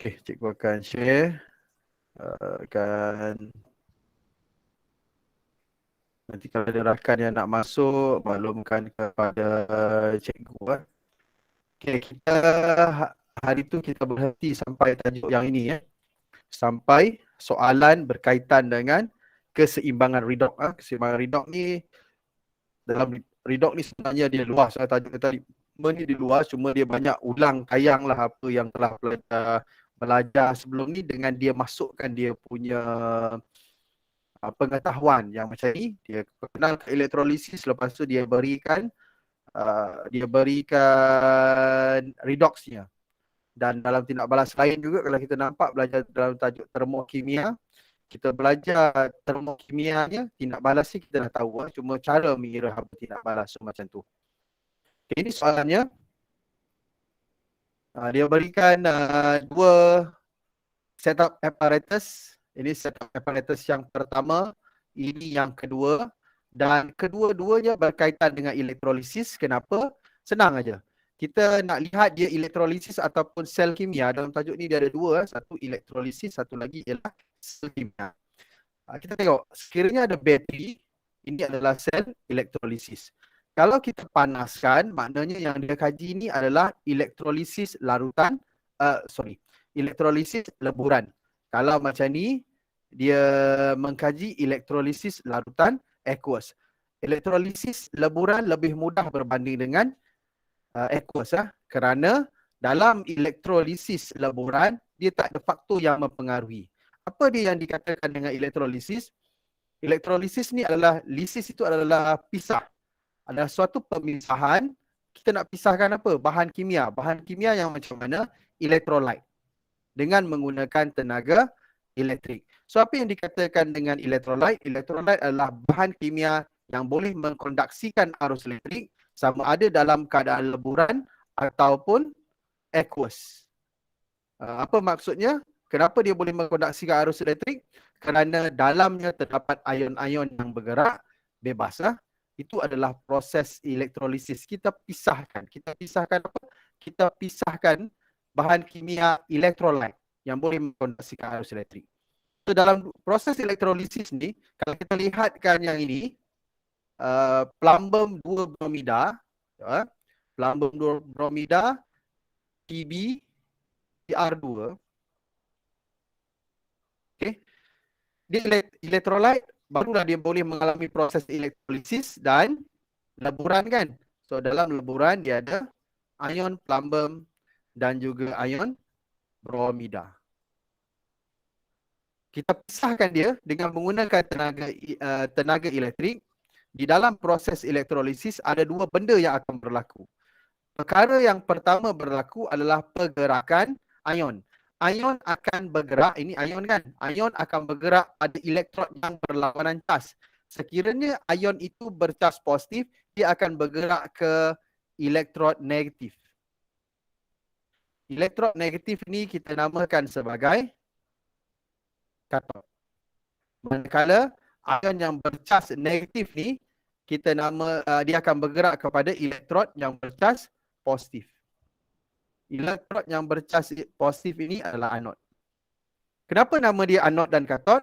Okey, cikgu akan share. Akan nanti kalau ada rakan yang nak masuk, maklumkan kepada cikgu. Okey, kita hari tu kita berhenti sampai tajuk yang ini sampai soalan berkaitan dengan keseimbangan redox. Keseimbangan redox ni, dalam redox ni sebenarnya dia luas. Tajuk tadi ni dia luas, cuma dia banyak ulang kayang lah apa yang telah belajar sebelum ni dengan dia masukkan dia punya pengetahuan yang macam ni. Dia kenal ke elektrolisis, lepas tu dia berikan redoxnya. Dan dalam tindak balas lain juga, kalau kita nampak belajar dalam tajuk termokimia, kita belajar termokimianya, tindak balas ni kita dah tahu, cuma cara mengira apa tindak balas macam tu. Okay, ini soalannya. Dia berikan dua setup apparatus. Ini setup apparatus yang pertama, ini yang kedua, dan kedua-duanya berkaitan dengan elektrolisis. Kenapa? Senang aja. Kita nak lihat dia elektrolisis ataupun sel kimia. Dalam tajuk ni dia ada dua, satu elektrolisis, satu lagi ialah sel kimia. Kita tengok, sekiranya ada bateri, ini adalah sel elektrolisis. Kalau kita panaskan, maknanya yang dia kaji ni adalah elektrolisis larutan, elektrolisis leburan. Kalau macam ni, dia mengkaji elektrolisis larutan aqueous. Elektrolisis leburan lebih mudah berbanding dengan aqueous kerana dalam elektrolisis leburan, dia tak ada faktor yang mempengaruhi. Apa dia yang dikatakan dengan elektrolisis? Elektrolisis ni adalah, lisis itu adalah pisah. Adalah suatu pemisahan. Kita nak pisahkan apa? Bahan kimia. Bahan kimia yang macam mana? Electrolyte. Dengan menggunakan tenaga elektrik. So apa yang dikatakan dengan electrolyte? Electrolyte adalah bahan kimia yang boleh mengkonduksikan arus elektrik sama ada dalam keadaan leburan ataupun aqueous. Apa maksudnya? Kenapa dia boleh mengkonduksikan arus elektrik? Kerana dalamnya terdapat ion-ion yang bergerak bebas. Itu adalah proses elektrolisis. Kita pisahkan. Kita pisahkan apa? Kita pisahkan bahan kimia electrolyte yang boleh mengkonduksikan arus elektrik. So dalam proses elektrolisis ni, kalau kita lihatkan yang ini, plumbum 2 bromida, plumbum 2 bromida, TB, TR2. Okay. Dia elektrolyte, barulah dia boleh mengalami proses elektrolisis dan leburan kan. So dalam leburan dia ada ion plumbum dan juga ion bromida. Kita pisahkan dia dengan menggunakan tenaga elektrik. Di dalam proses elektrolisis ada dua benda yang akan berlaku. Perkara yang pertama berlaku adalah pergerakan ion. Ion akan bergerak, ini ion kan? Ion akan bergerak pada elektrod yang berlawanan cas. Sekiranya ion itu bercas positif, dia akan bergerak ke elektrod negatif. Elektrod negatif ni kita namakan sebagai katod. Manakala ion yang bercas negatif ni, kita dia akan bergerak kepada elektrod yang bercas positif. Elektrod yang bercas positif ini adalah anod. Kenapa nama dia anod dan katod?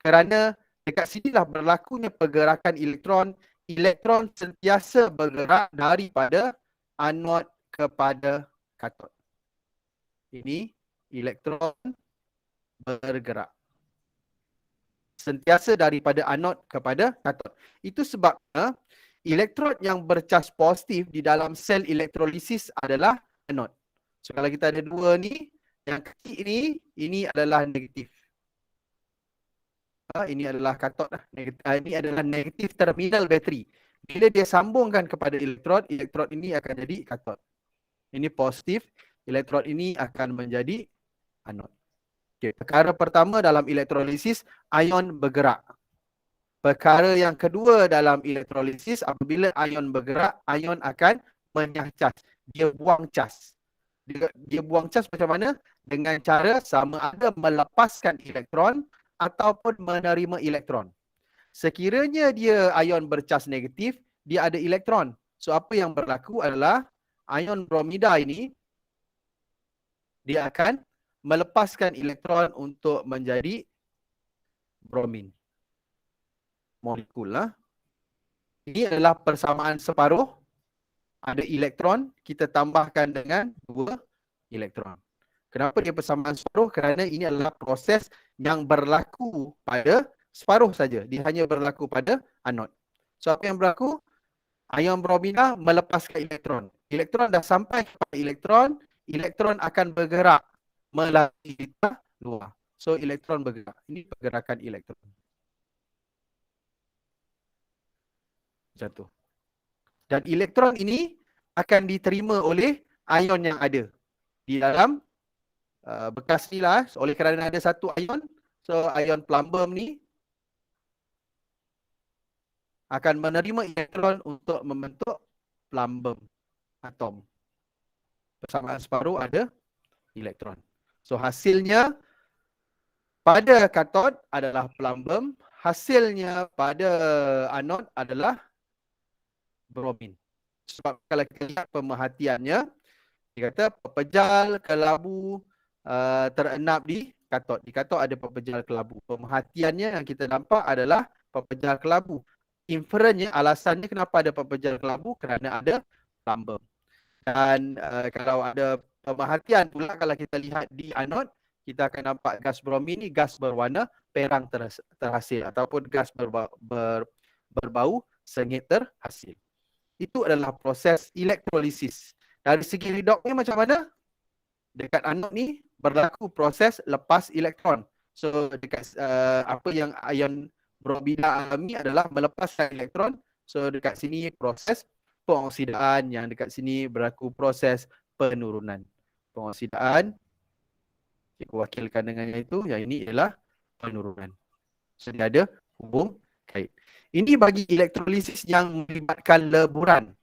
Kerana dekat sinilah berlakunya pergerakan elektron. Elektron sentiasa bergerak daripada anod kepada katod. Ini elektron bergerak sentiasa daripada anod kepada katod. Itu sebabnya elektrod yang bercas positif di dalam sel elektrolisis adalah anod. So kalau kita ada dua ni, yang kecil ni, ini adalah negatif. Ini adalah katod. Ini adalah negatif terminal bateri. Bila dia sambungkan kepada elektrod, elektrod ini akan jadi katod. Ini positif, elektrod ini akan menjadi anod. Okay. Perkara pertama dalam elektrolisis, ion bergerak. Perkara yang kedua dalam elektrolisis, apabila ion bergerak, ion akan menyah cas. Dia buang cas. Dia buang cas macam mana? Dengan cara sama ada melepaskan elektron ataupun menerima elektron. Sekiranya dia ion bercas negatif, dia ada elektron. So apa yang berlaku adalah ion bromida ini, dia akan melepaskan elektron untuk menjadi bromin. Molekul lah. Ini adalah persamaan separuh. Ada elektron, kita tambahkan dengan 2 elektron. Kenapa dia persamaan separuh? Kerana ini adalah proses yang berlaku pada separuh saja. Dia hanya berlaku pada anod. So apa yang berlaku? Ion bromina melepaskan elektron. Elektron dah sampai kepada elektron, elektron akan bergerak melalui litar luar. So elektron bergerak. Ini pergerakan elektron. Macam tu. Dan elektron ini akan diterima oleh ion yang ada di dalam bekas ni lah. Oleh kerana ada satu ion, so ion plumbum ni akan menerima elektron untuk membentuk plumbum atom. Persamaan separuh ada elektron. So hasilnya pada katod adalah plumbum, hasilnya pada anod adalah bromin. Sebab kalau kita lihat pemerhatiannya, dia kata pepejal kelabu terenap di katod. Di katod ada pepejal kelabu. Pemerhatiannya yang kita nampak adalah pepejal kelabu. Inferennya, alasannya kenapa ada pepejal kelabu? Kerana ada plumbum. Dan kalau ada pemerhatian pula, kalau kita lihat di anod, kita akan nampak gas bromin ni gas berwarna perang terhasil ataupun gas berbau sengit terhasil. Itu adalah proses elektrolisis. Dari segi reduknya macam mana? Dekat anod ni berlaku proses lepas elektron. So dekat apa yang ion bromina alami adalah melepaskan elektron. So dekat sini proses pengoksidaan, yang dekat sini berlaku proses penurunan. Pengoksidaan cikgu wakilkan dengan itu, yang ini ialah penurunan. So dia ada hubung kait. Ini bagi elektrolisis yang melibatkan leburan.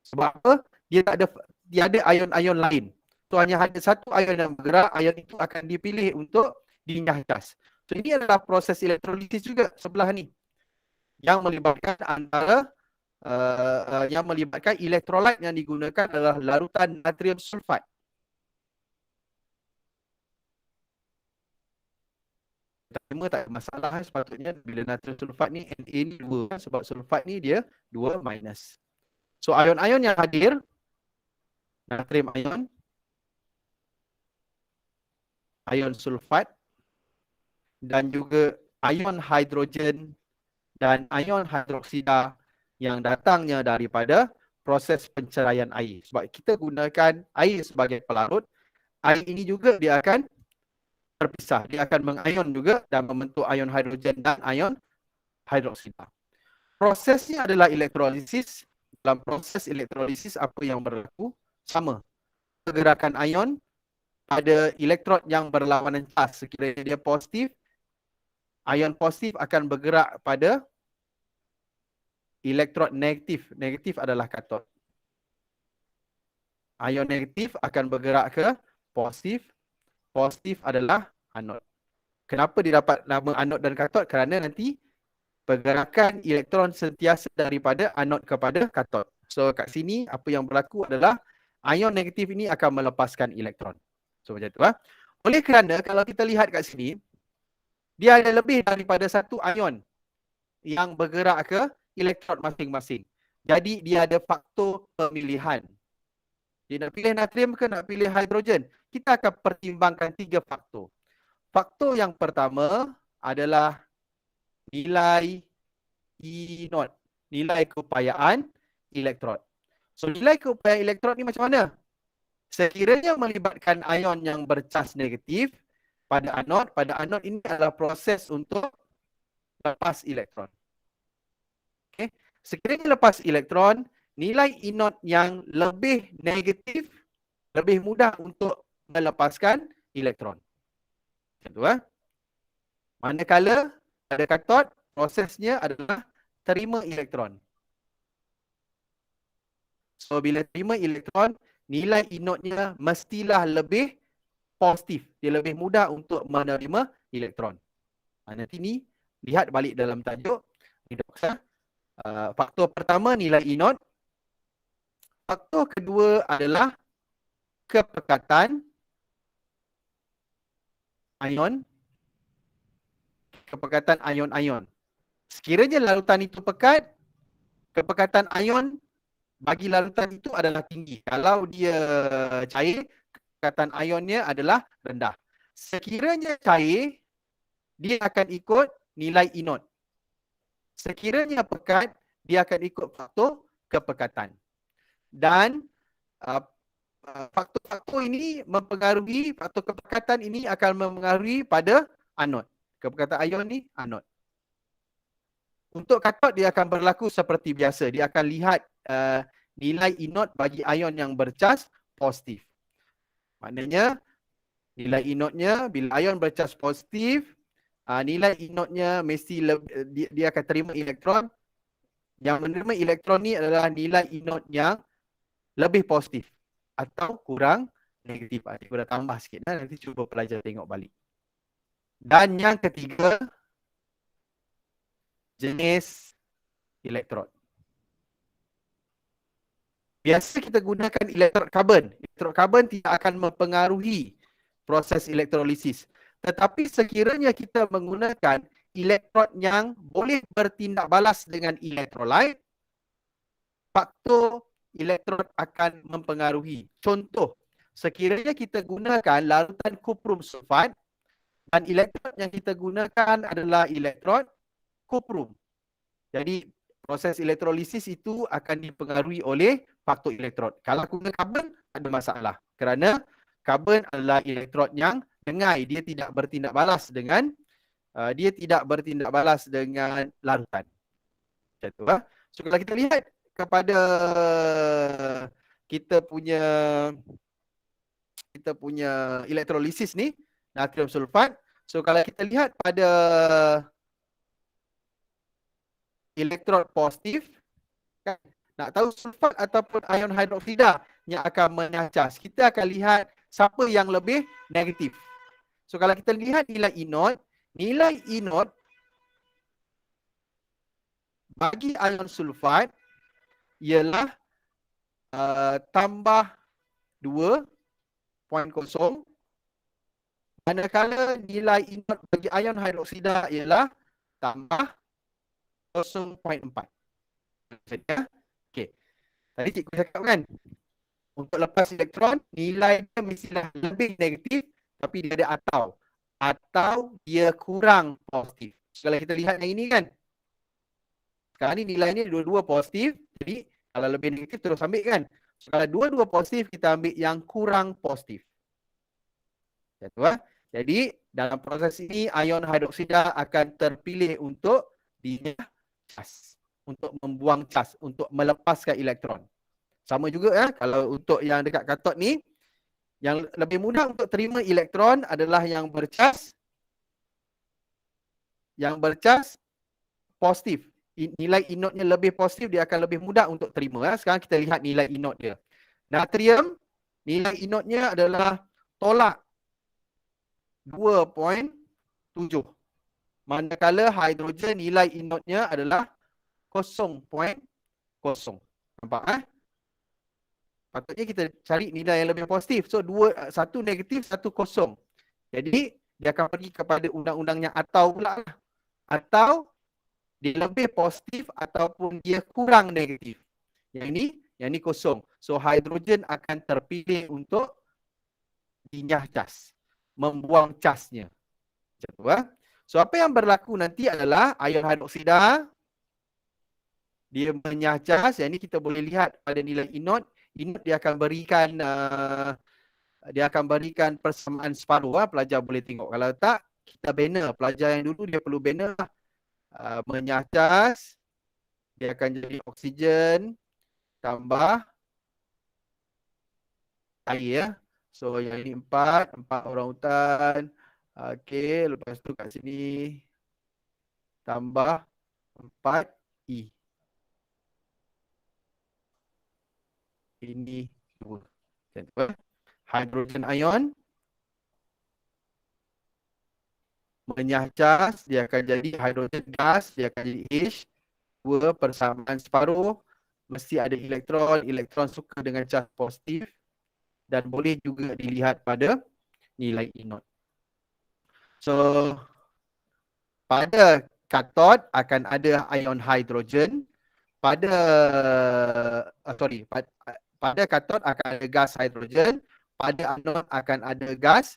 Sebab apa? Dia ada ion-ion lain. So hanya ada satu ion yang bergerak, ion itu akan dipilih untuk diindah cas. So ini adalah proses elektrolisis juga sebelah ni. Yang melibatkan antara yang melibatkan elektrolit yang digunakan adalah larutan natrium sulfat. Tak ada masalah sepatutnya bila natrium sulfat ni Na ni 2, sebab sulfat ni dia 2 minus. So ion-ion yang hadir, natrium ion, ion sulfat, dan juga ion hidrogen dan ion hidroksida yang datangnya daripada proses penceraian air. Sebab kita gunakan air sebagai pelarut, air ini juga dia akan terpisah. Dia akan mengion juga dan membentuk ion hidrogen dan ion hidroksida. Prosesnya adalah elektrolisis. Dalam proses elektrolisis apa yang berlaku? Sama. Pergerakan ion pada elektrod yang berlawanan cas. Sekiranya dia positif, ion positif akan bergerak pada elektrod negatif. Negatif adalah katod. Ion negatif akan bergerak ke positif. Positif adalah anod. Kenapa dia dapat nama anod dan katod? Kerana nanti pergerakan elektron sentiasa daripada anod kepada katod. So kat sini apa yang berlaku adalah ion negatif ini akan melepaskan elektron. So macam tu lah. Oleh kerana kalau kita lihat kat sini, dia ada lebih daripada satu ion yang bergerak ke elektrod masing-masing. Jadi dia ada faktor pemilihan. Dia nak pilih natrium ke nak pilih hidrogen? Kita akan pertimbangkan 3 faktor. Faktor yang pertama adalah nilai E0, nilai keupayaan elektrod. So nilai keupayaan elektrod ni macam mana? Sekiranya melibatkan ion yang bercas negatif pada anod ini adalah proses untuk lepas elektron. Okay. Sekiranya lepas elektron, nilai E0 yang lebih negatif lebih mudah untuk melepaskan elektron. Macam tu, manakala pada katod, prosesnya adalah terima elektron. So bila terima elektron, nilai E0-nya mestilah lebih positif. Dia lebih mudah untuk menerima elektron. Nanti ni lihat balik dalam tajuk. Faktor pertama nilai E0. Faktor kedua adalah kepekatan ion, kepekatan ion-ion. Sekiranya larutan itu pekat, kepekatan ion bagi larutan itu adalah tinggi. Kalau dia cair, kepekatan ionnya adalah rendah. Sekiranya cair, dia akan ikut nilai inot. Sekiranya pekat, dia akan ikut faktor kepekatan. Dan faktor-faktor ini mempengaruhi, faktor kepekatan ini akan mempengaruhi pada anod. Kepekatan ion ni anod. Untuk katod dia akan berlaku seperti biasa. Dia akan lihat nilai inot bagi ion yang bercas positif. Maknanya nilai inotnya bila ion bercas positif, nilai inotnya mesti dia akan terima elektron. Yang menerima elektron ni adalah nilai inot yang lebih positif atau kurang negatif. Cikgu dah tambah sikit. Nanti cuba pelajar tengok balik. Dan yang ketiga, jenis elektrod. Biasa kita gunakan elektrod karbon. Elektrod karbon tidak akan mempengaruhi proses elektrolisis. Tetapi sekiranya kita menggunakan elektrod yang boleh bertindak balas dengan elektrolit, faktor elektrod akan mempengaruhi. Contoh, sekiranya kita gunakan larutan kuprum sulfat dan elektrod yang kita gunakan adalah elektrod kuprum. Jadi proses elektrolisis itu akan dipengaruhi oleh faktor elektrod. Kalau guna karbon, ada masalah. Kerana karbon adalah elektrod yang dengai, dia tidak bertindak balas dengan larutan. Macam tu. So kalau kita lihat kepada kita punya elektrolisis ni, natrium sulfat. So kalau kita lihat pada elektrod positif, kan, nak tahu sulfat ataupun ion hidroksida yang akan menyacas, kita akan lihat siapa yang lebih negatif. So kalau kita lihat nilai inot bagi ion sulfat ialah tambah 2.0, manakala nilai inot bagi ion hidroksida ialah tambah 0.4. Okey. Tadi cikgu cakap kan, untuk lepas elektron, nilai dia mestilah lebih negatif, tapi dia ada atau dia kurang positif. Kalau kita lihat yang ini kan, sekarang ni nilai ni dua-dua positif, jadi kalau lebih negatif terus ambil kan. So, kalau dua-dua positif, kita ambil yang kurang positif. Jadi dalam proses ini, ion hidroksida akan terpilih untuk dinyas, untuk membuang cas, untuk melepaskan elektron. Sama juga kalau untuk yang dekat katod ni, yang lebih mudah untuk terima elektron adalah yang bercas positif. Nilai inotnya lebih positif, dia akan lebih mudah untuk terima. Sekarang kita lihat nilai inot dia. Natrium, nilai inotnya adalah tolak 2.7. Manakala hidrogen nilai inotnya adalah 0.0. Nampak? Patutnya kita cari nilai yang lebih positif. So, satu negatif, satu kosong. Jadi, dia akan pergi kepada undang-undangnya atau pula. Atau dia lebih positif ataupun dia kurang negatif. Yang ini kosong. So, hidrogen akan terpilih untuk dinyah cas. Membuang casnya. Macam tu. So, apa yang berlaku nanti adalah ion hidroksida, dia menyah cas. Yang ini kita boleh lihat pada nilai inot. Inot dia akan berikan persamaan separuh. Pelajar boleh tengok. Kalau tak, kita banner. Pelajar yang dulu dia perlu banner. Menyah cas, dia akan jadi oksigen tambah air. So yang ini 4 orang utan. Okey, lepas tu kat sini tambah 4 E. Ini 2. Hidrogen ion menyah cas, dia akan jadi hidrogen gas, dia akan jadi H2 persamaan separuh. Mesti ada elektron suka dengan cas positif dan boleh juga dilihat pada nilai inot. So pada katod akan ada ion hidrogen, pada pada katod akan ada gas hidrogen, pada anod akan ada gas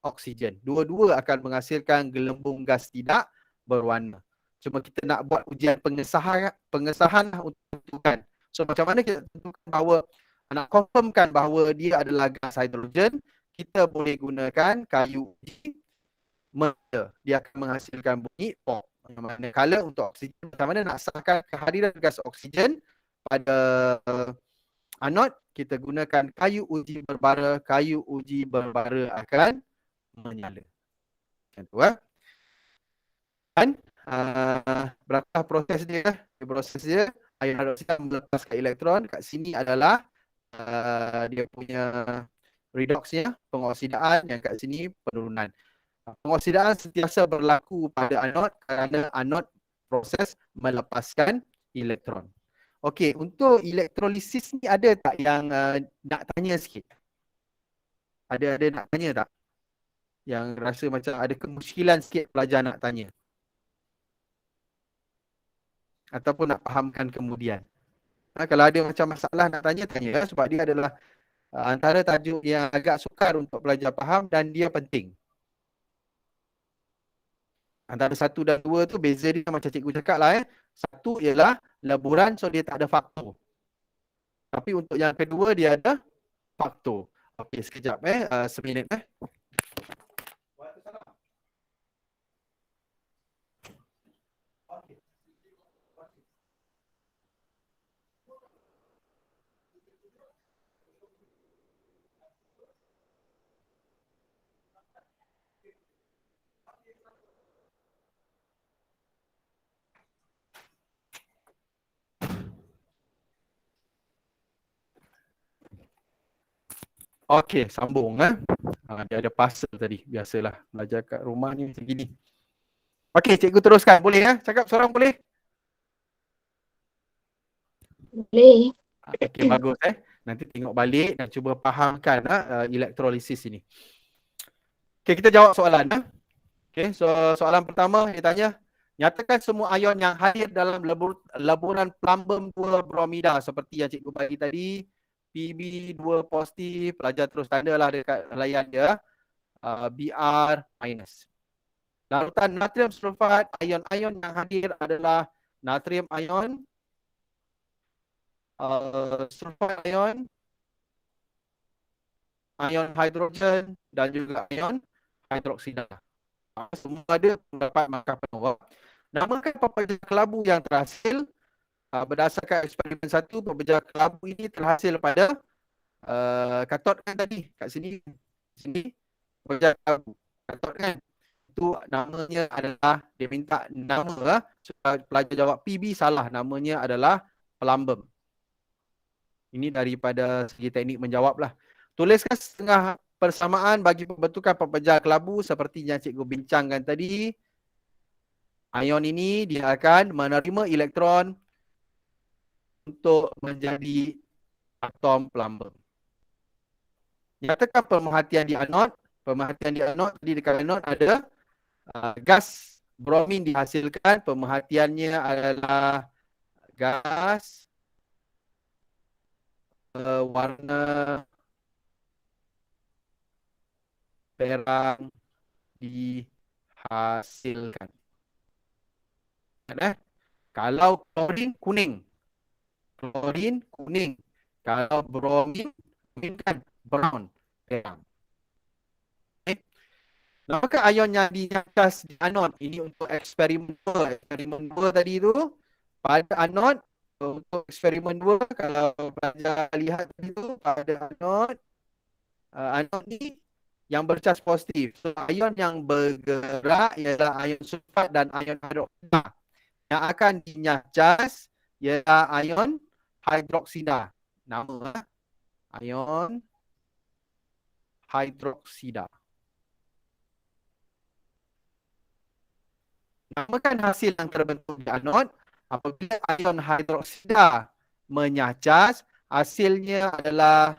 oksigen. Dua-dua akan menghasilkan gelembung gas tidak berwarna. Cuma kita nak buat ujian pengesahan untuk tentukan. So macam mana kita tentukan bahawa, nak confirmkan bahawa dia adalah gas hidrogen, kita boleh gunakan kayu uji merda. Dia akan menghasilkan bunyi pop. Manakala untuk oksigen, macam mana nak sahkan kehadiran gas oksigen pada anod, kita gunakan kayu uji berbara. Kayu uji berbara akan menyala. Macam tu. Dan berapa proses dia? Proses dia, ion hidroksida melepaskan elektron. Kat sini adalah dia punya redoxnya, pengoksidaan. Yang kat sini penurunan. Pengoksidaan sentiasa berlaku pada anod kerana anod proses melepaskan elektron. Okey, untuk elektrolisis ni ada tak yang nak tanya sikit? Ada nak tanya tak? Yang rasa macam ada kemuskilan sikit pelajar nak tanya? Ataupun nak fahamkan kemudian? Kalau ada macam masalah nak tanya, tanya. Sebab dia adalah antara tajuk yang agak sukar untuk pelajar faham dan dia penting. Antara 1 dan 2 tu beza dia macam cikgu cakap lah. 1 ialah leburan, so dia tak ada faktor. Tapi untuk yang kedua dia ada faktor. Okey, sekejap seminit Okey, sambung dia ada puzzle tadi. Biasalah belajar kat rumah ni macam gini. Okey, cikgu teruskan. Boleh cakap seorang boleh? Boleh. Okey, bagus Nanti tengok balik dan cuba fahamkan elektrolisis ini. Okey, kita jawab soalan Okey, so soalan pertama dia tanya, nyatakan semua ion yang hadir dalam laburan plumbum 2 bromida seperti yang cikgu bagi tadi. Pb 2 positif, pelajar terus tandalah dekat layan dia. Br minus. Larutan natrium sulfat, ion-ion yang hadir adalah natrium ion, sulfat ion, ion hidrogen dan juga ion hidroksida. Semua ada mendapat markah penuh. Namakan pepejar kelabu yang terhasil. Berdasarkan eksperimen 1, pepejar kelabu ini terhasil pada katod kan tadi, kat sini pepejar kelabu katod kan. Itu namanya adalah, dia minta nama pelajar jawab PB salah, namanya adalah plumbum. Ini daripada segi teknik menjawab lah. Tuliskan setengah persamaan bagi pembentukan pepejar kelabu seperti yang cikgu bincangkan tadi. Ion ini dia akan menerima elektron untuk menjadi atom plumbum. Nyatakan pemerhatian di anod. Pemerhatian di anod, tadi dekat anod ada gas bromin dihasilkan. Pemerhatiannya adalah gas warna perang dihasilkan. Kalau klorin kuning. Klorin kuning. Kalau bromin kan brown, perang. Apakah ion yang dinyatakan di anod? Ini untuk eksperimen 2. Eksperimen 2 tadi tu, pada anod, untuk eksperimen 2, kalau pelajar lihat tadi tu, pada anod, anod ni yang bercas positif. So, ion yang bergerak ialah ion sulfat dan ion hidroksida. Yang akan dinyacas ialah ion hidroksida. Nama ion hidroksida. Namakan hasil yang terbentuk di anod. Apabila ion hidroksida menyacas, hasilnya adalah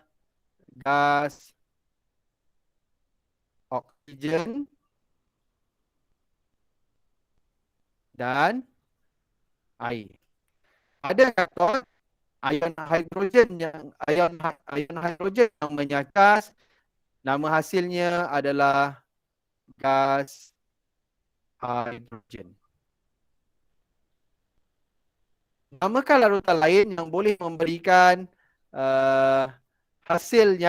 gas oksigen dan air. Pada katod, ion hidrogen yang menyacas, nama hasilnya adalah gas hidrogen. Namakan larutan lain yang boleh memberikan hasil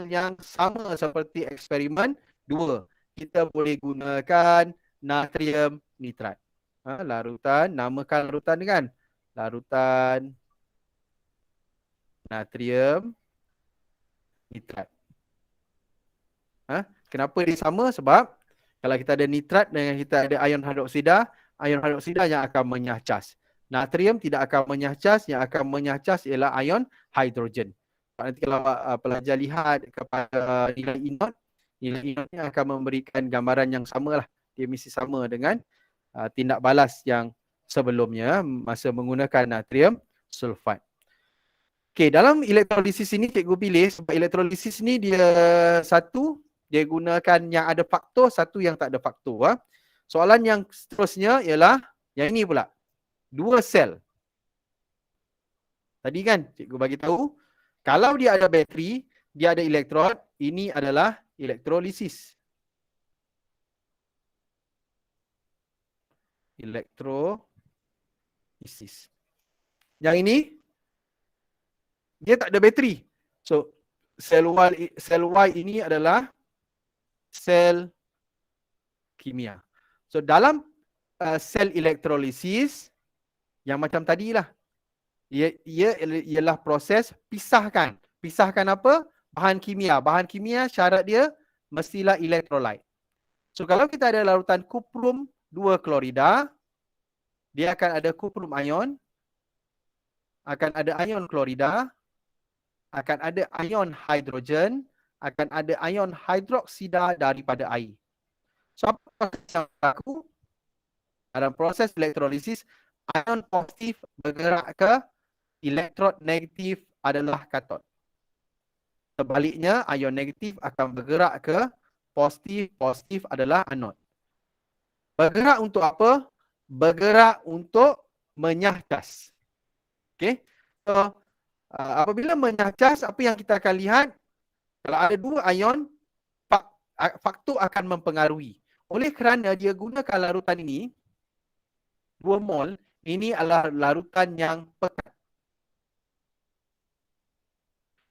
yang sama seperti eksperimen 2. Kita boleh gunakan natrium nitrat. Larutan, namakan larutan kan? Larutan natrium nitrat. Kenapa dia sama? Sebab kalau kita ada nitrat dan kita ada ion hidroksida yang akan menyacas. Natrium tidak akan menyacas, yang akan menyacas ialah ion hidrogen. Nanti kalau pelajar lihat kepada nilai inotnya akan memberikan gambaran yang samalah. Dia mesti sama dengan tindak balas yang sebelumnya masa menggunakan natrium sulfat. Okey, dalam elektrolisis ini cikgu pilih sebab elektrolisis ni dia gunakan yang ada faktor, satu yang tak ada faktor. Soalan yang seterusnya ialah yang ini pula. 2 sel. Tadi kan cikgu bagi tahu kalau dia ada bateri, dia ada elektrod, ini adalah elektrolisis. Elektrolisis. Yang ini dia tak ada bateri. So sel Y ini adalah sel kimia. So dalam sel elektrolisis yang macam tadilah, ia ialah proses pisahkan. Pisahkan apa? Bahan kimia. Bahan kimia syarat dia mestilah elektrolit. So kalau kita ada larutan kuprum 2 klorida, dia akan ada kuprum ion, akan ada ion klorida, akan ada ion hidrogen, akan ada ion hidroksida daripada air. So apa yang berlaku dalam proses elektrolisis? Ion positif bergerak ke elektrod negatif adalah katod. Sebaliknya, ion negatif akan bergerak ke positif, positif adalah anod. Bergerak untuk apa? Bergerak untuk menyacas. Okey. So, apabila menyacas, apa yang kita akan lihat? Kalau ada 2 ion, faktor akan mempengaruhi. Oleh kerana dia gunakan larutan ini, 2 mol, ini adalah larutan yang pekat.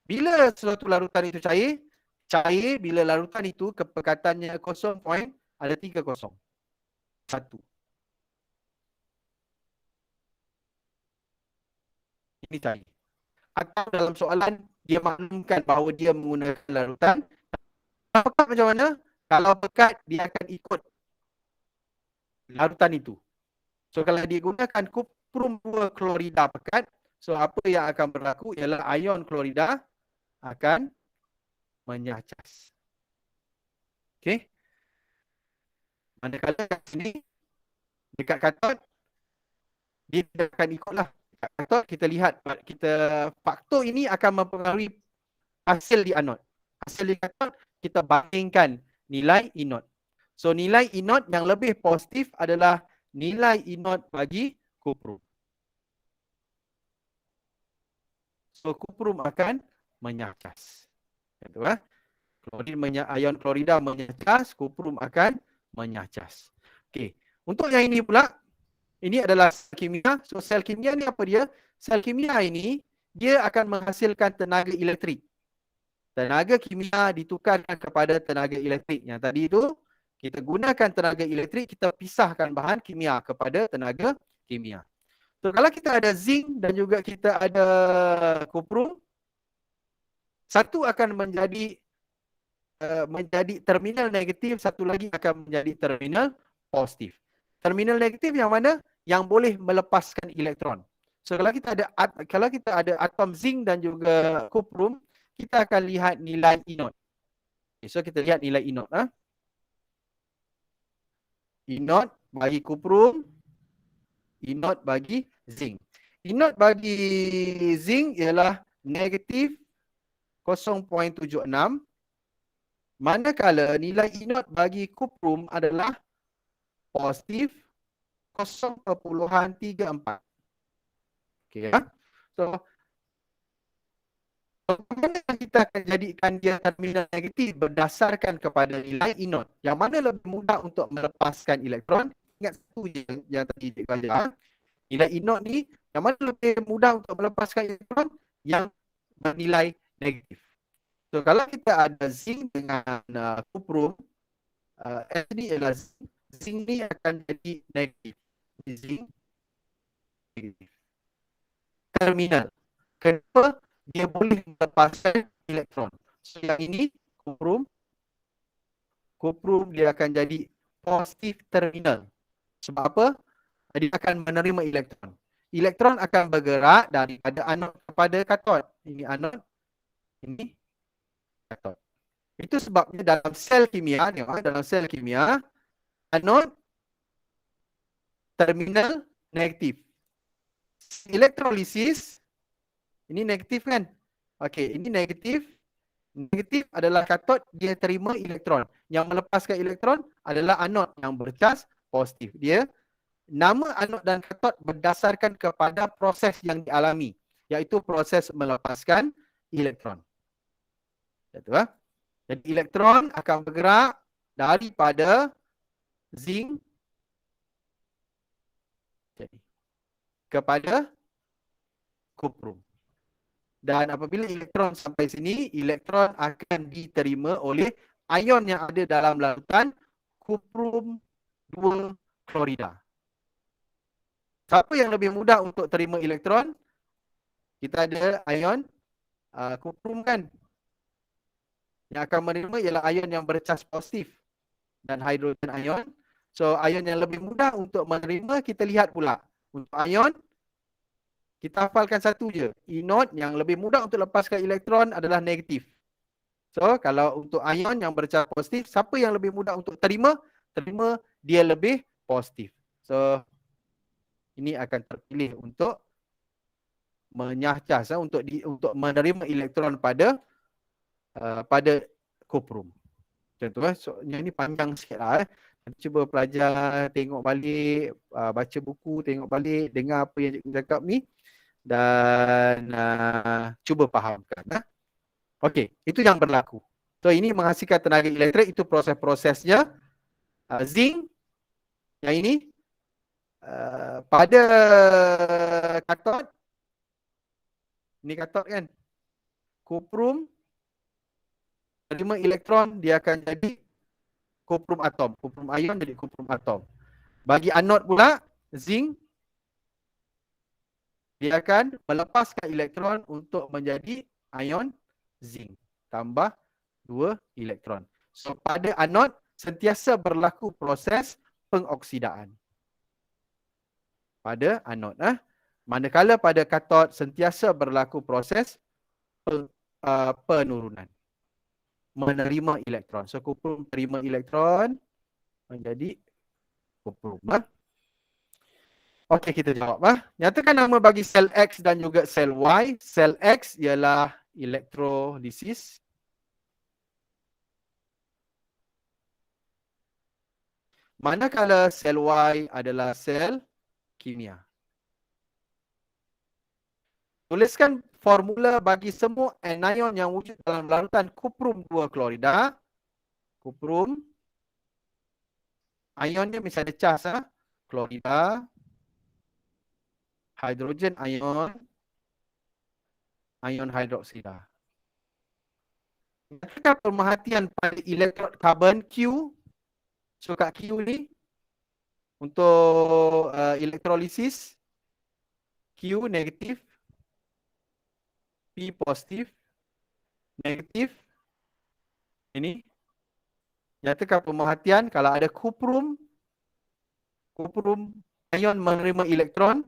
Bila suatu larutan itu cair bila larutan itu kepekatannya 0.30. 1. Ini cair. Atau dalam soalan, dia maklumkan bahawa dia menggunakan larutan. Pekat macam mana? Kalau pekat, dia akan ikut larutan itu. So kalau dia gunakan kuprum 2 klorida pekat, so apa yang akan berlaku ialah ion klorida akan menyacas. Okey. Manakala kat sini dekat katod dia akan ikutlah. Dekat katod kita lihat faktor ini akan mempengaruhi hasil di anod. Hasil di katod kita bandingkan nilai inot. So nilai inot yang lebih positif adalah nilai inot bagi kuprum. So kuprum akan menyacas. Itu ion klorida menyacas, kuprum akan menyacas. Okey. Untuk yang ini pula, ini adalah sel kimia. So sel kimia ni apa dia? Sel kimia ini dia akan menghasilkan tenaga elektrik. Tenaga kimia ditukarkan kepada tenaga elektrik. Yang tadi itu kita gunakan tenaga elektrik, kita pisahkan bahan kimia kepada tenaga kimia. So kalau kita ada zinc dan juga kita ada kuprum, satu akan menjadi terminal negatif, satu lagi akan menjadi terminal positif. Terminal negatif yang mana? Yang boleh melepaskan elektron. So kalau kita ada atom zinc dan juga kuprum, kita akan lihat nilai inot. Okay, so kita lihat nilai inot. Inot bagi kuprum, inot bagi zinc. Inot bagi zinc ialah negatif 0.76, manakala nilai inot bagi kuprum adalah positif 0.34. Okay, ya. So, bagaimana kita akan jadikan dia terminal negatif berdasarkan kepada nilai E naught. Yang mana lebih mudah untuk melepaskan elektron? Ingat satu yang tadi cikgu ajar. Nilai E naught ni, yang mana lebih mudah untuk melepaskan elektron? Yang bernilai negatif. So, kalau kita ada zinc dengan kuprum, ni ialah zinc ni akan jadi negatif. Zinc negatif. Terminal. Kenapa? Dia boleh melepaskan elektron. So yang ini kuprum dia akan jadi positif terminal. Sebab apa? Dia akan menerima elektron. Elektron akan bergerak daripada anod kepada katod. Ini anod, ini katod. Itu sebabnya dalam sel kimia, dalam sel kimia, anod terminal negatif. Elektrolisis ini negatif kan? Okey, ini negatif. Negatif adalah katod, dia terima elektron. Yang melepaskan elektron adalah anod yang bercas positif. Dia, nama anod dan katod berdasarkan kepada proses yang dialami, iaitu proses melepaskan elektron. Itu lah. Jadi elektron akan bergerak daripada zinc kepada kuprum. Dan apabila elektron sampai sini, elektron akan diterima oleh ion yang ada dalam larutan kuprum 2 klorida. Siapa yang lebih mudah untuk terima elektron? Kita ada ion kuprum kan. Yang akan menerima ialah ion yang bercas positif dan hidrogen ion. So ion yang lebih mudah untuk menerima, kita lihat pula. Untuk ion, kita hafalkan satu je. E naught yang lebih mudah untuk lepaskan elektron adalah negatif. So, kalau untuk ion yang bercas positif, siapa yang lebih mudah untuk terima? Terima dia lebih positif. So, ini akan terpilih untuk menyahcas, untuk menerima elektron pada kuprum. Contoh, so, yang ni panjang sikit lah. Cuba pelajar tengok balik, baca buku, tengok balik, dengar apa yang cikgu cakap ni. Dan cuba fahamkan. Okey, itu yang berlaku. So ini menghasilkan tenaga elektrik, itu proses-prosesnya. Zinc, yang ini pada katod, ini katod kan, kuprum terima elektron, dia akan jadi kuprum atom, kuprum ion jadi kuprum atom. Bagi anod pula, zinc dia akan melepaskan elektron untuk menjadi ion zinc. Tambah 2 elektron. So pada anod sentiasa berlaku proses pengoksidaan. Pada anod. Manakala pada katod sentiasa berlaku proses penurunan. Menerima elektron. So kuprum terima elektron menjadi kuprum. Okey, kita jawab. Nyatakan nama bagi sel X dan juga sel Y. Sel X ialah elektrolisis. Manakala sel Y adalah sel kimia. Tuliskan formula bagi semua anion yang wujud dalam larutan kuprum 2 klorida. Kuprum, ionnya misalnya cas, klorida, hidrogen ion, ion hidroksida. Nyatakan pemerhatian pada elektrod karbon Q. So kat Q ni untuk elektrolisis, Q negatif, P positif, negatif. Ini nyatakan pemerhatian kalau ada kuprum ion menerima elektron.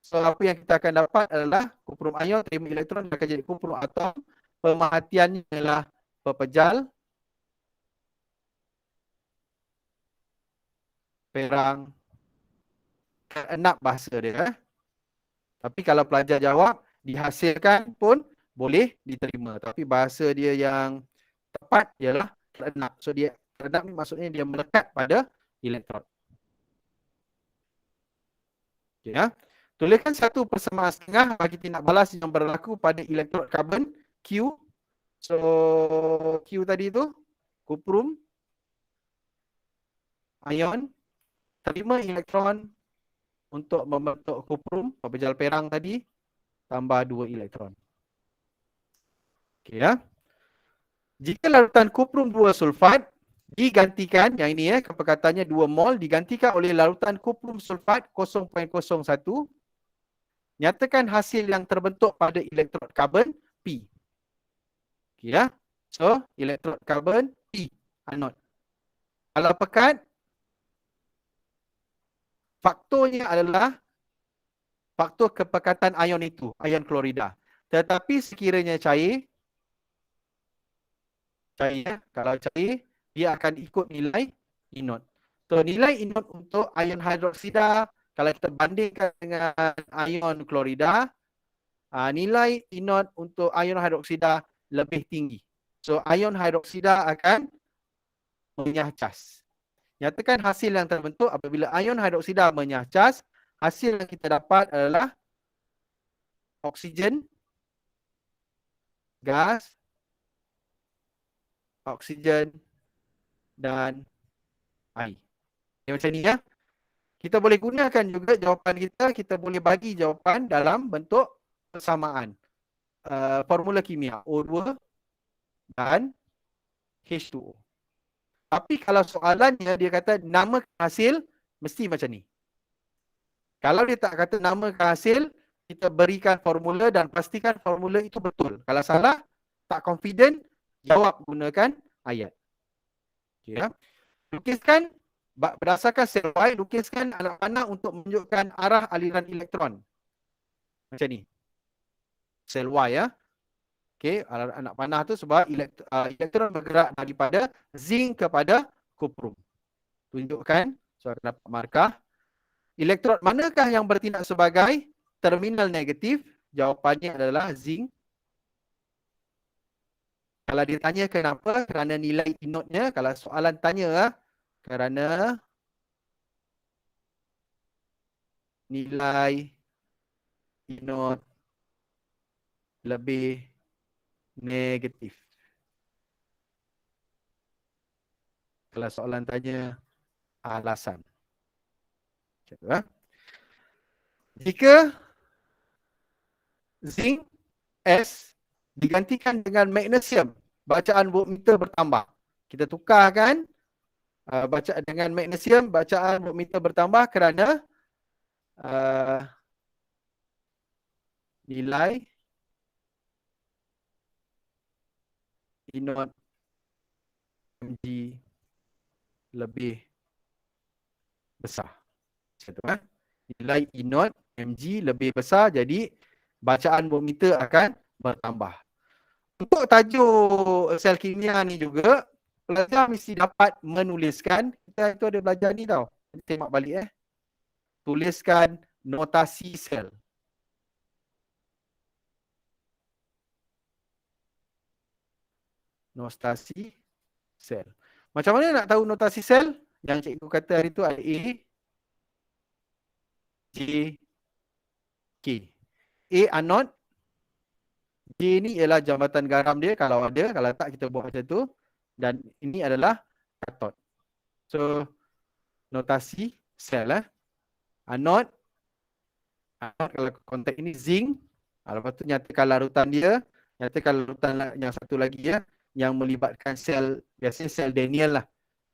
So apa yang kita akan dapat adalah kuprum ion terima elektron akan jadi kuprum atom. Pemerhatiannya adalah pepejal, perang, keenap bahasa dia. Tapi kalau pelajar jawab, dihasilkan pun boleh diterima. Tapi bahasa dia yang tepat ialah keenap. So dia keenap ni maksudnya dia melekat pada elektron. Okay, ya. Tuliskan satu persamaan setengah bagi tindak balas yang berlaku pada elektrod karbon Q. So Q tadi tu kuprum ion terima elektron untuk membentuk kuprum berjal perang tadi tambah 2 elektron. Okey ya. Jika larutan kuprum 2 sulfat digantikan, yang ini perkataannya 2 mol digantikan oleh larutan kuprum sulfat 0.01, nyatakan hasil yang terbentuk pada elektrod karbon P. Okey ya. So, elektrod karbon P anod. Kalau pekat, faktornya adalah faktor kepekatan ion itu, ion klorida. Tetapi sekiranya cair, kalau cair, dia akan ikut nilai inot. So, nilai inot untuk ion hidroksida, kalau kita bandingkan dengan ion klorida, nilai inot untuk ion hidroksida lebih tinggi. So, ion hidroksida akan menyahcas. Nyatakan hasil yang terbentuk apabila ion hidroksida menyahcas, hasil yang kita dapat adalah oksigen, gas, oksigen dan air. Macam ni ya. Kita boleh gunakan juga jawapan kita boleh bagi jawapan dalam bentuk persamaan. Formula kimia O2 dan H2O. Tapi kalau soalannya dia kata namakan hasil, mesti macam ni. Kalau dia tak kata namakan hasil, kita berikan formula dan pastikan formula itu betul. Kalau salah, tak confident, jawab gunakan ayat. Okay, ya. Lukiskan berdasarkan sel Y, lukiskan anak panah untuk menunjukkan arah aliran elektron. Macam ni. Sel Y ya. Okey, anak panah tu sebab elektron bergerak daripada zinc kepada kuprum. Tunjukkan, so dapat markah. Elektrod manakah yang bertindak sebagai terminal negatif? Jawapannya adalah zinc. Kalau ditanya kenapa? Kerana nilai inotnya, kalau soalan tanya, kerana nilai inot lebih negatif. Kalau soalan tanya alasan. Jika zinc S digantikan dengan magnesium, bacaan voltmeter bertambah. Kita tukarkan bacaan dengan magnesium, bacaan voltmeter bertambah kerana nilai inot Mg lebih besar. Nilai inot Mg lebih besar, jadi bacaan voltmeter akan bertambah. Untuk tajuk sel kimia ni juga, pelajar mesti dapat menuliskan. Kita itu ada belajar ni tau. Tengok balik tuliskan notasi sel. Notasi sel. Macam mana nak tahu notasi sel? Yang cikgu kata hari tu ada A, J, K. A anod. J ni ialah jambatan garam dia kalau ada. Kalau tak kita buat macam tu. Dan ini adalah katot. So, notasi sel. Anod. Anod kalau konteks ini zinc. Lepas tu nyatakan larutan dia. Nyatakan larutan yang satu lagi yang melibatkan sel, biasanya sel Daniel lah.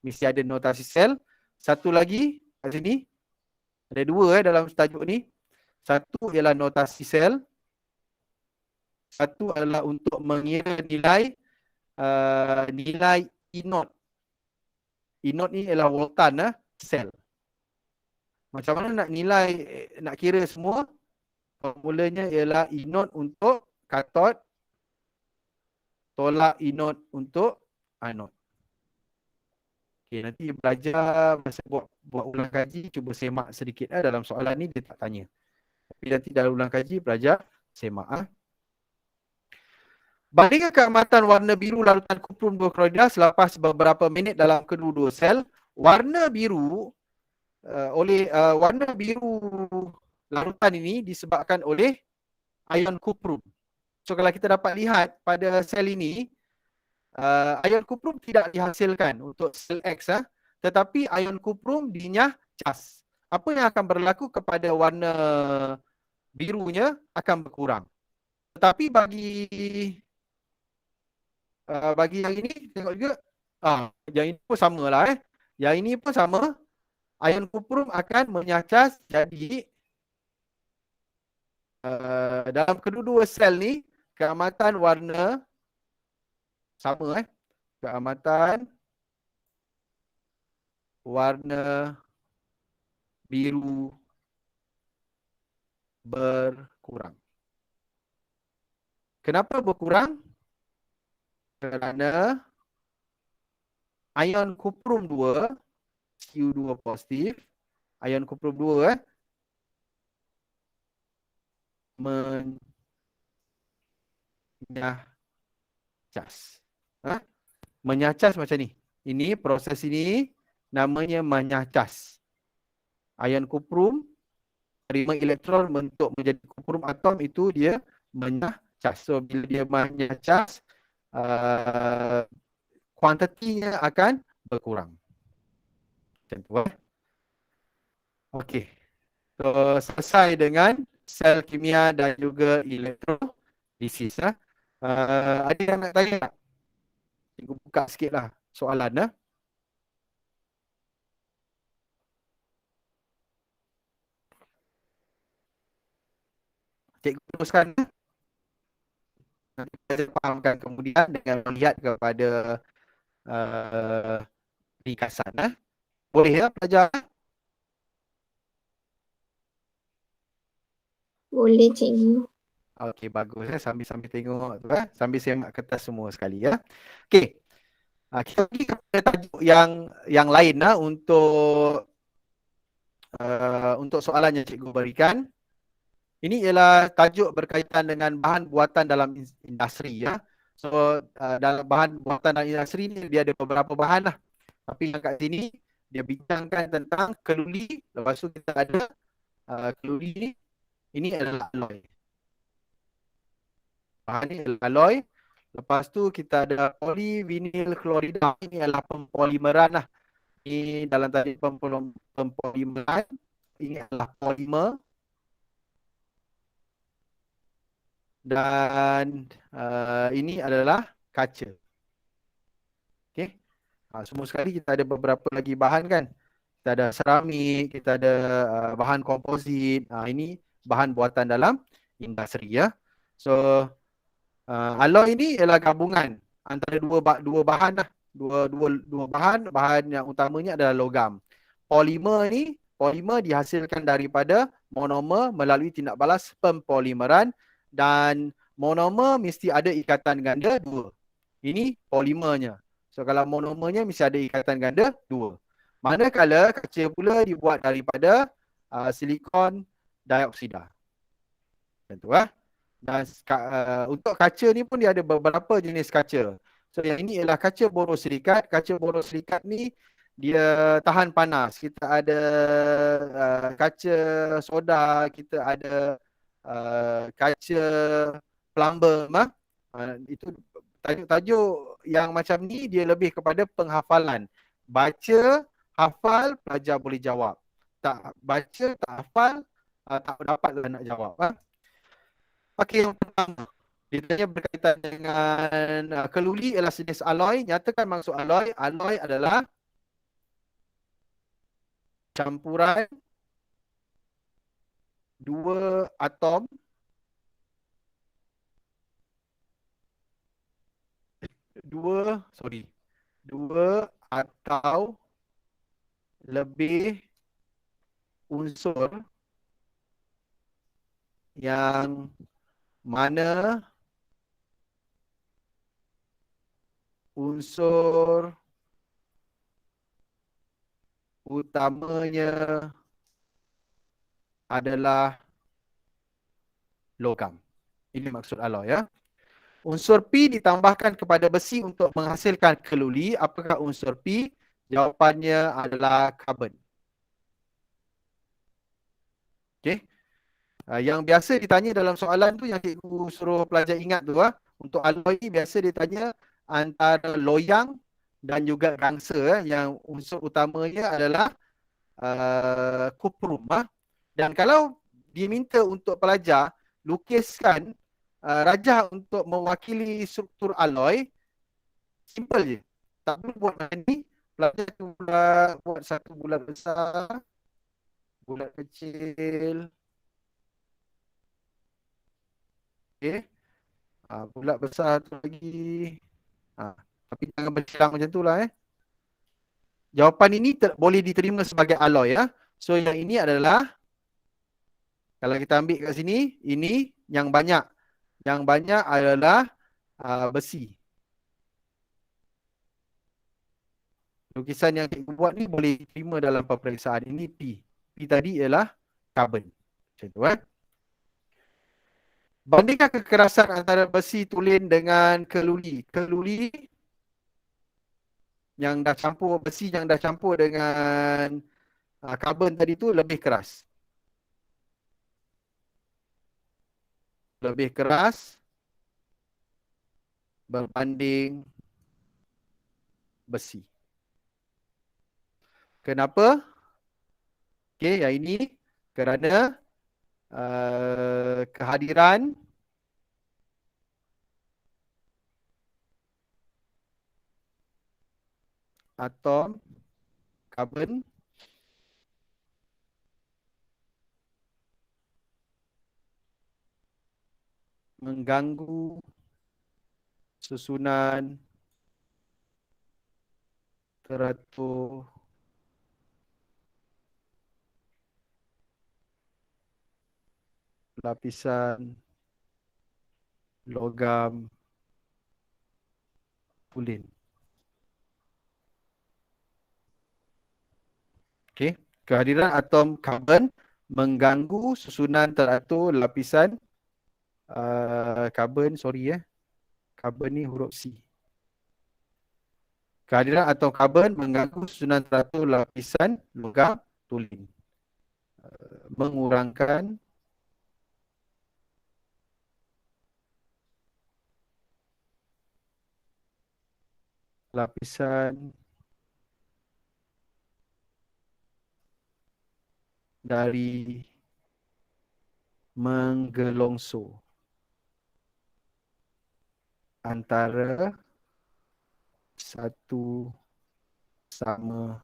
Mesti ada notasi sel. Satu lagi kat sini. Ada dua dalam tajuk ni. Satu ialah notasi sel. Satu adalah untuk mengira nilai nilai inot. Inot ni ialah voltan sel. Macam mana nak kira semua? Formulanya ialah inot untuk katot tolak inot untuk anod. Okey, nanti belajar masa buat ulang kaji, cuba semak sedikit dalam soalan ni dia tak tanya. Tapi nanti dalam ulang kaji belajar semak. Bandingkan keamatan warna biru larutan kuprum 2 klorida selepas beberapa minit dalam kedua-dua sel. Warna biru warna biru larutan ini disebabkan oleh ion kuprum. So kalau kita dapat lihat pada sel ini, ion kuprum tidak dihasilkan untuk sel X, tetapi ion kuprum dinyah cas. Apa yang akan berlaku kepada warna birunya akan berkurang. Tetapi bagi yang ini tengok juga, yang ini pun sama lah. Yang ini pun sama, ion kuprum akan menyacas, jadi dalam kedua-dua sel ni keamatan warna sama, keamatan warna biru berkurang. Kenapa berkurang? Kerana ion kuprum 2, Q2 positif, ion kuprum 2 menyacas. Menyacas macam ni. Ini proses ini namanya menyacas. Ion kuprum terima elektron bentuk menjadi kuprum atom, itu dia menyacas. So bila dia menyacas, kuantitinya akan berkurang. Macam tu. Okey. So selesai dengan sel kimia dan juga elektrolisis. Ada yang nak tanya tak? Cikgu buka sikit lah soalan. Cikgu teruskan. Nanti kita fahamkan kemudian dengan melihat kepada ringkasan. Boleh ya pelajar? Boleh cikgu. Okey, bagus. Sambil-sambil tengok tu, sambil semak kertas semua sekali ya. Okey. Kita pergi kepada tajuk yang lain untuk soalan yang cikgu berikan. Ini ialah tajuk berkaitan dengan bahan buatan dalam industri ya. So dalam bahan buatan dalam industri ni dia ada beberapa bahan lah. Tapi yang kat sini dia bincangkan tentang keluli. Lepas tu kita ada keluli ni, ini adalah alloy. Bahan ni adalah alloy. Lepas tu kita ada polivinyl klorida. Ini adalah pempolimeran lah. Ini dalam tadi pempolimeran. Ini adalah polimer. Dan ini adalah kaca. Okey. Semua sekali kita ada beberapa lagi bahan kan. Kita ada seramik, kita ada bahan komposit. Ini bahan buatan dalam industri ya. So alloy ini ialah gabungan antara dua bahan lah. Dua bahan yang utamanya adalah logam. Polimer dihasilkan daripada monomer melalui tindak balas pempolimeran, dan monomer mesti ada ikatan ganda 2. Ini polimernya. So kalau monomernya mesti ada ikatan ganda 2. Manakala kaca pula dibuat daripada silikon dioksida. Macam tu Dan untuk kaca ni pun dia ada beberapa jenis kaca. So yang ini ialah kaca borosilikat. Kaca borosilikat ni dia tahan panas. Kita ada kaca soda, kita ada kaca plumber. Itu tajuk-tajuk yang macam ni dia lebih kepada penghafalan. Baca, hafal, pelajar boleh jawab. Tak baca, tak hafal, tak dapatlah nak jawab. Okey, yang pertama, ditanya berkaitan dengan keluli ialah jenis alloy. Nyatakan maksud alloy. Alloy adalah campuran dua atom dua atau lebih unsur yang mana unsur utamanya adalah logam. Ini maksud alloy ya. Unsur P ditambahkan kepada besi untuk menghasilkan keluli. Apakah unsur P? Jawapannya adalah karbon. Okey. Yang biasa ditanya dalam soalan tu yang cikgu suruh pelajar ingat tu untuk alloy ni biasa ditanya antara loyang dan juga gangsa yang unsur utamanya adalah kuprum. Dan kalau diminta untuk pelajar lukiskan rajah untuk mewakili struktur alloy, simple je. Tak perlu buat macam ni. Pelajar tu buat satu bulat besar, bulat kecil. Okay. Bulat besar tu lagi. Tapi jangan bersilang macam tu lah. Jawapan ini boleh diterima sebagai alloy. So yang ini adalah, kalau kita ambil kat sini, ini yang banyak. Yang banyak adalah besi. Lukisan yang cikgu buat ni boleh diterima dalam peperiksaan. Ini P. P tadi ialah karbon. Macam tu Bandingkan kekerasan antara besi tulen dengan keluli. Keluli yang dah campur, besi yang dah campur dengan karbon tadi tu lebih keras. Lebih keras berbanding besi. Kenapa? Okey, yang ini kerana kehadiran atom karbon mengganggu susunan teratur lapisan logam tulen. Okey, kehadiran atom karbon mengganggu susunan teratur lapisan karbon, karbon ni huruf C. Kehadiran atom karbon mengganggu susunan teratur lapisan logam tulen. Mengurangkan lapisan dari menggelongso antara satu sama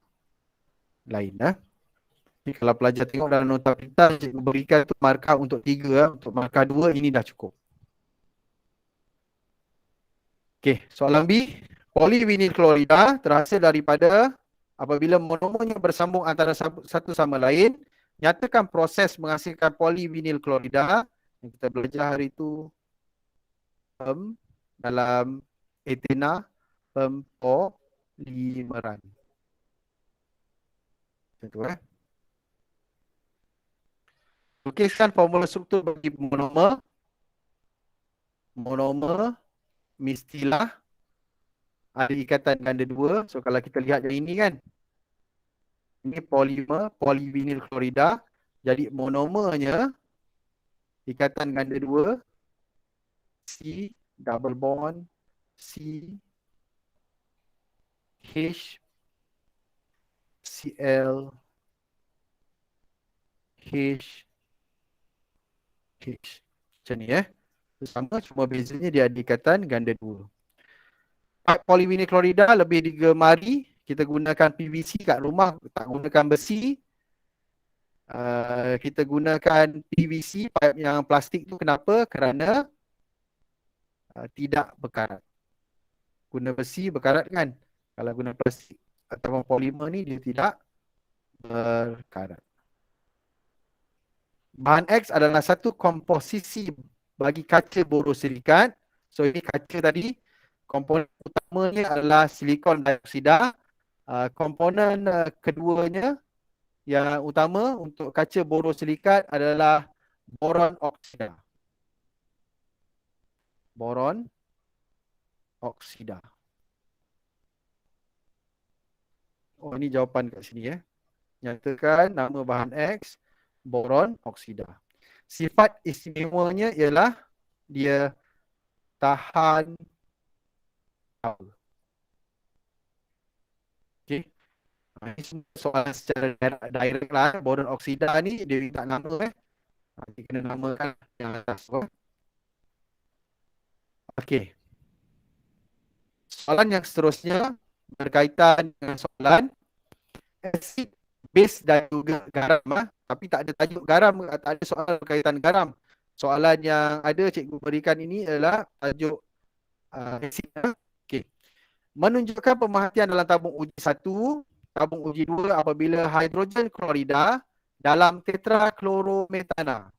lain. Jadi kalau pelajar tengok dalam nota pintar, cikgu berikan tu markah untuk 3. Untuk markah 2 ini dah cukup. Okey, soalan B. Polivinil klorida terhasil daripada apabila monomernya bersambung antara satu sama lain. Nyatakan proses menghasilkan polivinil klorida yang kita belajar hari itu dalam etena pempolimeran. Macam tu Lukiskan formula struktur bagi monomer. Monomer mestilah ada ikatan ganda 2. So kalau kita lihat yang ini kan, ini polimer, polivinil klorida. Jadi monomernya ikatan ganda 2, C double bond, C H Cl H H. Macam ni sama, cuma bezanya dia ada ikatan ganda 2. Polivinil klorida lebih digemari. Kita gunakan PVC kat rumah, tak gunakan besi. Kita gunakan PVC, pipe yang plastik tu. Kenapa? Kerana tidak berkarat. Guna besi berkarat kan. Kalau guna plastik atau polimer ni dia tidak berkarat. Bahan X adalah satu komposisi bagi kaca borosilikat. So ini kaca tadi, komponen utamanya adalah silikon dioksida. Komponen keduanya yang utama untuk kaca borosilikat adalah boron oksida. Boron oksida. Oh, ini jawapan kat sini Nyatakan nama bahan X, boron oksida. Sifat istimewanya ialah dia tahan hawa. Okey. Ini semua soalan secara direct lah. Boron oksida ni dia minta nama dia kena namakan yang atas. Okey. Soalan yang seterusnya berkaitan dengan soalan asid, base dan juga garam tapi tak ada tajuk garam, tak ada soalan berkaitan garam. Soalan yang ada cikgu berikan ini adalah tajuk asid. Okey. Menunjukkan pemerhatian dalam tabung uji 1, tabung uji 2 apabila hidrogen klorida dalam tetraklorometana.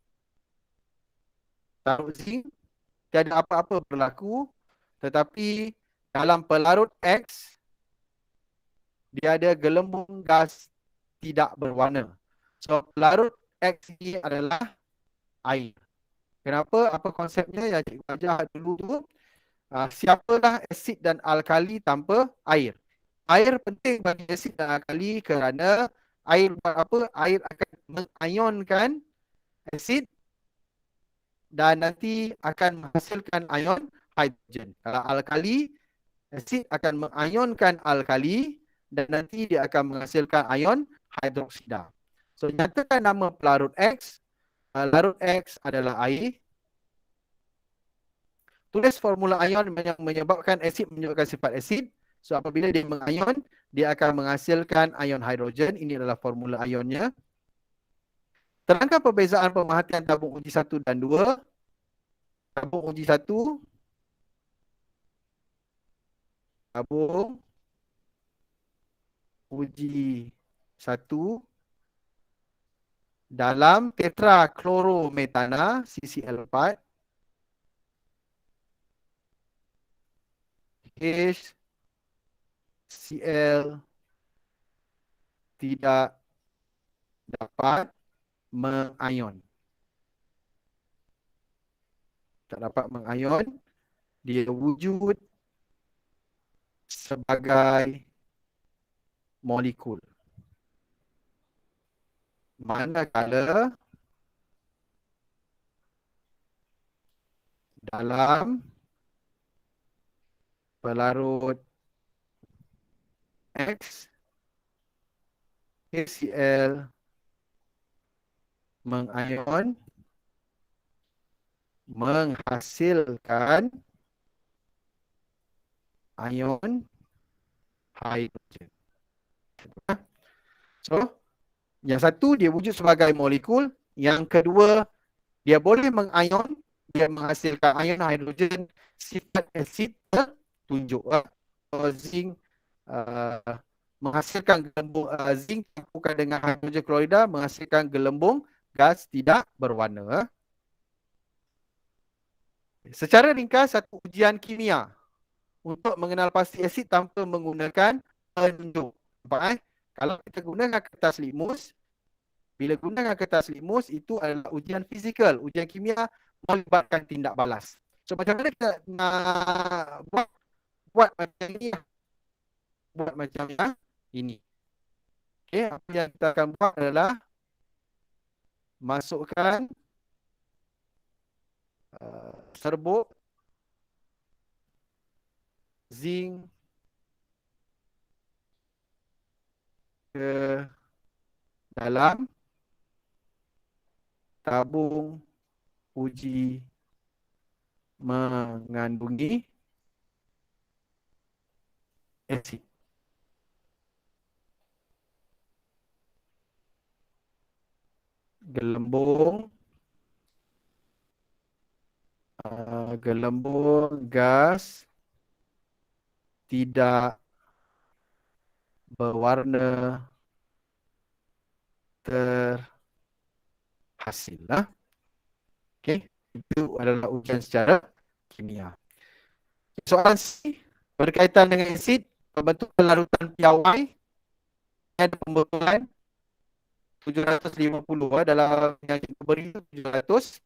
Taruh zinc, tiada apa-apa berlaku, tetapi dalam pelarut X dia ada gelembung gas tidak berwarna. So pelarut X ini adalah air. Kenapa? Apa konsepnya yang cikgu ajar dulu tu? Siapalah asid dan alkali tanpa air? Air penting bagi asid dan alkali kerana air buat apa? Air akan mengionkan asid dan nanti akan menghasilkan ion hidrogen. Kalau alkali, asid akan mengionkan alkali dan nanti dia akan menghasilkan ion hidroksida. So nyatakan nama pelarut X. Larut X adalah air. Tulis formula ion yang menyebabkan asid menyebabkan sifat asid. So apabila dia mengion, dia akan menghasilkan ion hidrogen. Ini adalah formula ionnya. Terangkan perbezaan pemerhatian tabung uji 1 dan 2. Tabung uji 1. Tabung uji 1 dalam tetraklorometana CCl4 HCl tidak dapat mengion. Tak dapat mengion, dia wujud sebagai molekul. Manakala dalam pelarut X, HCl mengion menghasilkan ion hidrogen. So, yang satu dia wujud sebagai molekul, yang kedua dia boleh mengion, dia menghasilkan ion hidrogen, sifat asid tertunjuk. Zinc menghasilkan gelembung zinc campuran dengan hidrogen klorida menghasilkan gelembung gas tidak berwarna. Secara ringkas, satu ujian kimia untuk mengenal pasti asid tanpa menggunakan penunjuk. Nampak? Kalau kita gunakan kertas litmus, bila gunakan kertas litmus, itu adalah ujian fizikal. Ujian kimia melibatkan tindak balas. So macam mana kita nak buat macam ni? Buat macam ini. Okay, apa yang kita akan buat adalah masukkan serbuk zinc ke dalam tabung uji mengandungi asid. Gelembung gas tidak berwarna terhasil. Okey, itu adalah ujian secara kimia. Soalan C berkaitan dengan asid berbentuk larutan piawai ada pembetulan 750 dalam yang kita beri 700.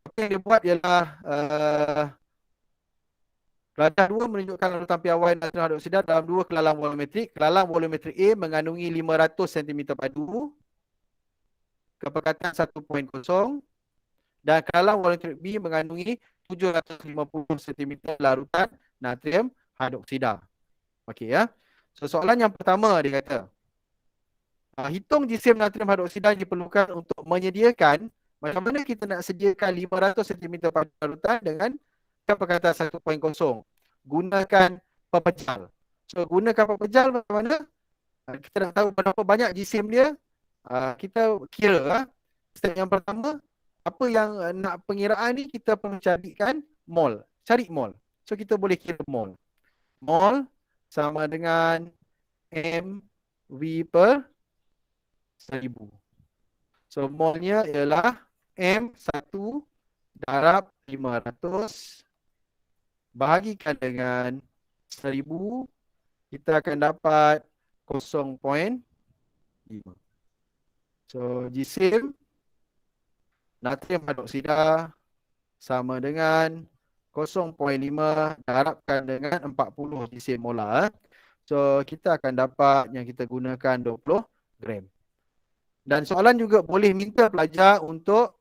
Apa yang dia buat ialah pelajar 2 menunjukkan larutan piawai natrium hidroksida dalam 2 kelalang volumetrik. Kelalang volumetrik A mengandungi 500 cm padu. kepekatan 1.0 dan kelalang volumetrik B mengandungi 750 cm larutan natrium hidroksida. Okey ya. So soalan yang pertama dia kata, hitung jisim natrium hidroksida yang diperlukan untuk menyediakan, macam mana kita nak sediakan 500 cm padu larutan dengan kepekatan 1.0. Gunakan pepejal. So gunakan pepejal macam mana? Kita nak tahu berapa banyak jisim dia. Kita kira step yang pertama, apa yang nak pengiraan ni kita perlu carikan mol. Cari mol. So kita boleh kira mol. Mol sama dengan mV per 1000. So molnya ialah M1 darab 500 bahagikan dengan 1000, kita akan dapat 0.5. So jisim natrium hidroksida sama dengan 0.5 darabkan dengan 40 jisim molar. So kita akan dapat yang kita gunakan 20 gram. Dan soalan juga boleh minta pelajar untuk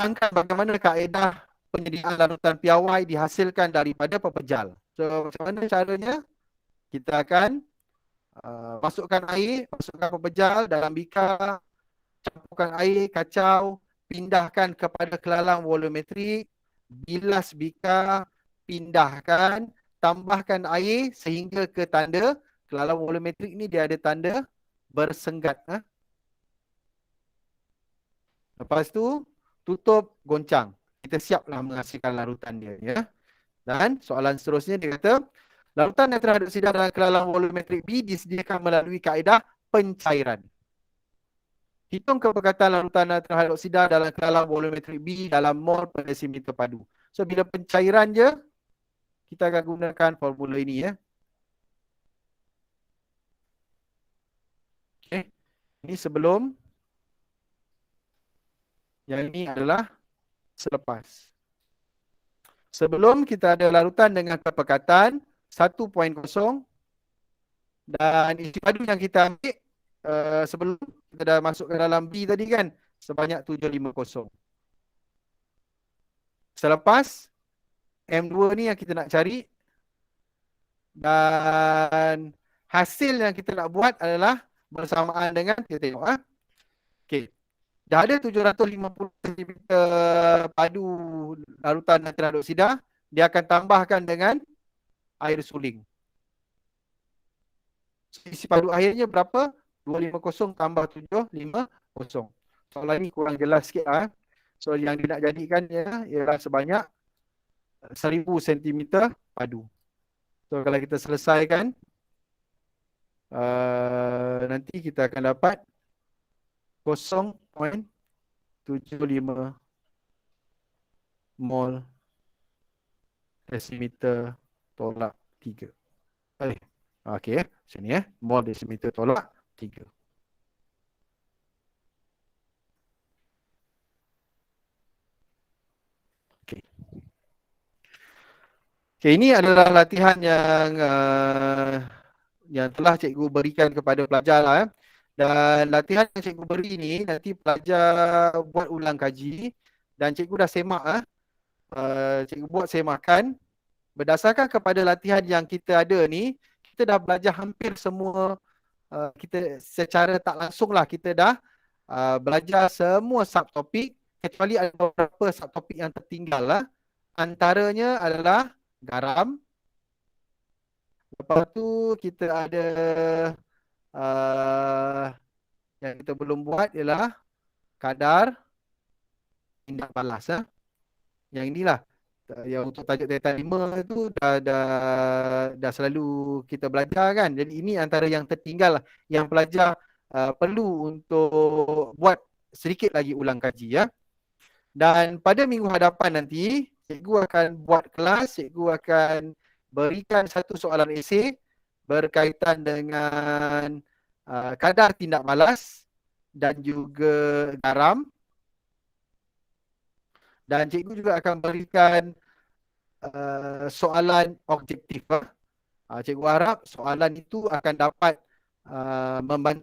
angkat bagaimana kaedah penyediaan larutan piawai dihasilkan daripada pepejal. So macam mana caranya? Kita akan masukkan air, masukkan pepejal dalam bikar, campurkan air, kacau, pindahkan kepada kelalang volumetrik, bilas bikar, pindahkan, tambahkan air sehingga ke tanda kelalang volumetrik ni dia ada tanda bersenggat. Lepas tu tutup, goncang. Kita siaplah menghasilkan larutan dia. Ya. Dan soalan seterusnya dia kata, larutan natrium hidroksida dalam kelalang volumetrik B disediakan melalui kaedah pencairan. Hitung kepekatan larutan natrium hidroksida dalam kelalang volumetrik B dalam mol per desimeter padu. So bila pencairan je, kita akan gunakan formula ini ya. Okay. Ini sebelum. Yang ini adalah selepas. Sebelum kita ada larutan dengan kepekatan 1.0 dan isi padu yang kita ambil sebelum kita dah masukkan dalam B tadi kan sebanyak 750. Selepas M2 ni yang kita nak cari dan hasil yang kita nak buat adalah bersamaan dengan kita tengok okey. Dah ada 750 cm padu larutan natrium hidroksida, dia akan tambahkan dengan air suling. Isi padu airnya berapa? 250 tambah 750. Soalan ni kurang jelas sikit So yang dia nak jadikan ialah sebanyak 1000 cm padu. So kalau kita selesaikan nanti kita akan dapat 0.75 mol desimeter tolak 3. Okey sini mol desimeter tolak 3. Okey. Okey, ini adalah latihan yang telah cikgu berikan kepada pelajar Dan latihan yang cikgu beri ni nanti pelajar buat ulang kaji dan cikgu dah semak cikgu buat semakan berdasarkan kepada latihan yang kita ada ni, kita dah belajar hampir semua kita secara tak langsung lah kita dah belajar semua subtopik kecuali ada beberapa subtopik yang tertinggal Antaranya adalah garam. Lepas tu kita ada yang kita belum buat ialah kadar tindak balas. Yang inilah yang untuk tajuk tatan 5 tu dah selalu kita belajar kan. Jadi ini antara yang tertinggal yang pelajar perlu untuk buat sedikit lagi ulang kaji Dan pada minggu hadapan nanti cikgu akan buat kelas, cikgu akan berikan satu soalan esei berkaitan dengan kadar tindak balas dan juga garam. Dan cikgu juga akan berikan soalan objektif. Cikgu harap soalan itu akan dapat membantu